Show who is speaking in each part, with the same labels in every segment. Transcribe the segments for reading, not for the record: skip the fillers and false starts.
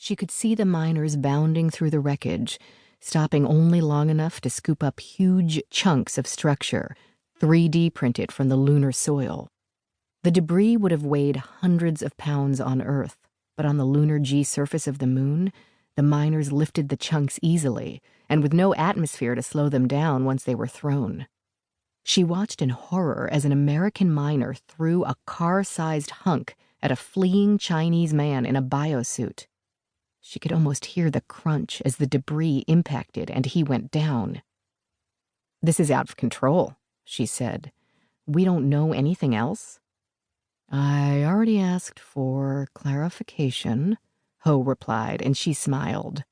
Speaker 1: She could see the miners bounding through the wreckage, stopping only long enough to scoop up huge chunks of structure, 3D printed from the lunar soil. The debris would have weighed hundreds of pounds on Earth, but on the lunar G surface of the moon, the miners lifted the chunks easily, and with no atmosphere to slow them down once they were thrown. She watched in horror as an American miner threw a car-sized hunk at a fleeing Chinese man in a biosuit. She could almost hear the crunch as the debris impacted and he went down. "This is out of control," she said. "We don't know anything else?" "I already asked for clarification," Ho replied, and she smiled.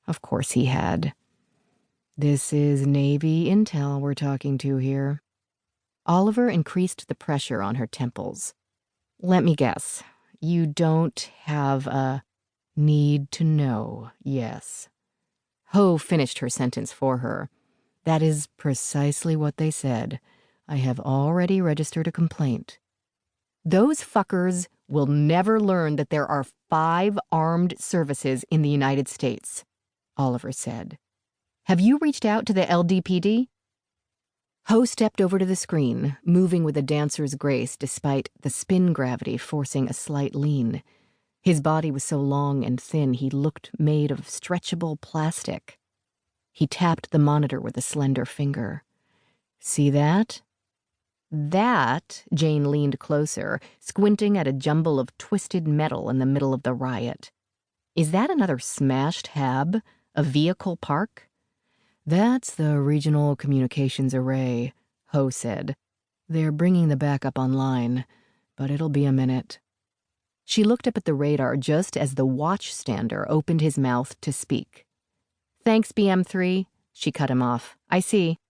Speaker 1: Of course he had. "This is Navy intel we're talking to here." Oliver increased the pressure on her temples. "Let me guess. You don't have a need to know, yes." Ho finished her sentence for her. "That is precisely what they said. I have already registered a complaint." "Those fuckers will never learn that there are 5 armed services in the United States," Oliver said. "Have you reached out to the LDPD?" Ho stepped over to the screen, moving with a dancer's grace despite the spin gravity forcing a slight lean. His body was so long and thin he looked made of stretchable plastic. He tapped the monitor with a slender finger. "See that?" "That," Jane leaned closer, squinting at a jumble of twisted metal in the middle of the riot. "Is that another smashed hab? A vehicle park?" "That's the Regional Communications Array," Ho said. "They're bringing the backup online, but it'll be a minute." She looked up at the radar just as the watchstander opened his mouth to speak. "Thanks, BM3, she cut him off. "I see."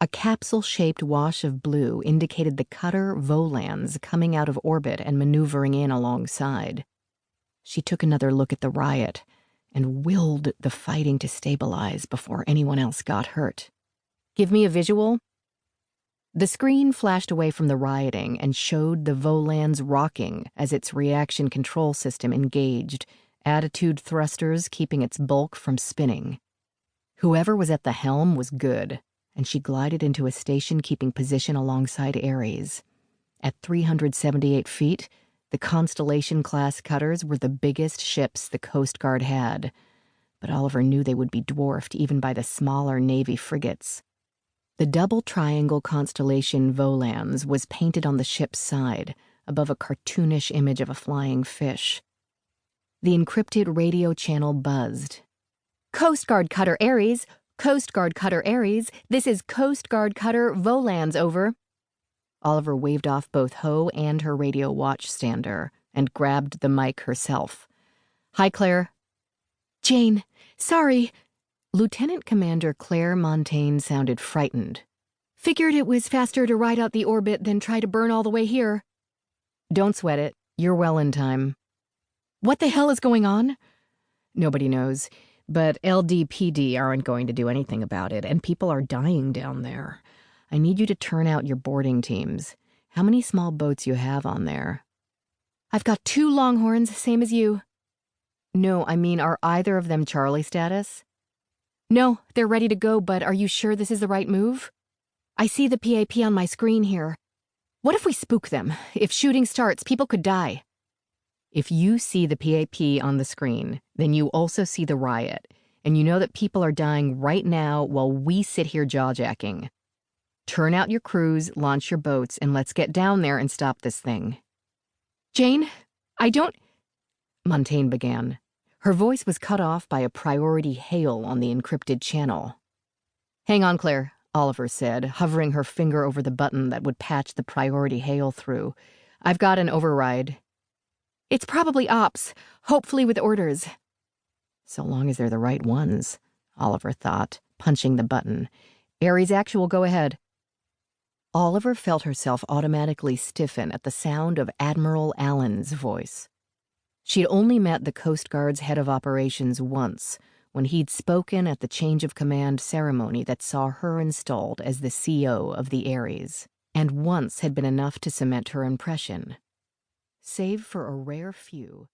Speaker 1: A capsule-shaped wash of blue indicated the cutter Volans coming out of orbit and maneuvering in alongside. She took another look at the riot and willed the fighting to stabilize before anyone else got hurt. "Give me a visual." The screen flashed away from the rioting and showed the Volans rocking as its reaction control system engaged, attitude thrusters keeping its bulk from spinning. Whoever was at the helm was good, and she glided into a station-keeping position alongside Ares. At 378 feet, the Constellation-class cutters were the biggest ships the Coast Guard had, but Oliver knew they would be dwarfed even by the smaller Navy frigates. The double triangle Constellation Volans was painted on the ship's side, above a cartoonish image of a flying fish. The encrypted radio channel buzzed. "Coast Guard Cutter Ares! Coast Guard Cutter Ares! This is Coast Guard Cutter Volans, over." Oliver waved off both Ho and her radio watchstander and grabbed the mic herself. "Hi, Claire." "Jane, sorry." Lieutenant Commander Claire Montaigne sounded frightened. "Figured it was faster to ride out the orbit than try to burn all the way here." "Don't sweat it. You're well in time." "What the hell is going on?" "Nobody knows. But LDPD aren't going to do anything about it, and people are dying down there. I need you to turn out your boarding teams. How many small boats you have on there?" "I've got 2 Longhorns, same as you." "No, I mean, are either of them Charlie status?" "No, they're ready to go, but are you sure this is the right move?" "I see the PAP on my screen here. What if we spook them? If shooting starts, people could die." "If you see the PAP on the screen, then you also see the riot, and you know that people are dying right now while we sit here jaw-jacking. Turn out your crews, launch your boats, and let's get down there and stop this thing." "Jane, I don't—" Montaigne began. Her voice was cut off by a priority hail on the encrypted channel. "Hang on, Claire," Oliver said, hovering her finger over the button that would patch the priority hail through. "I've got an override." "It's probably ops, hopefully with orders." So long as they're the right ones, Oliver thought, punching the button. "Ares Actual, go ahead." Oliver felt herself automatically stiffen at the sound of Admiral Allen's voice. She'd only met the Coast Guard's head of operations once, when he'd spoken at the change of command ceremony that saw her installed as the CO of the Ares, and once had been enough to cement her impression. Save for a rare few,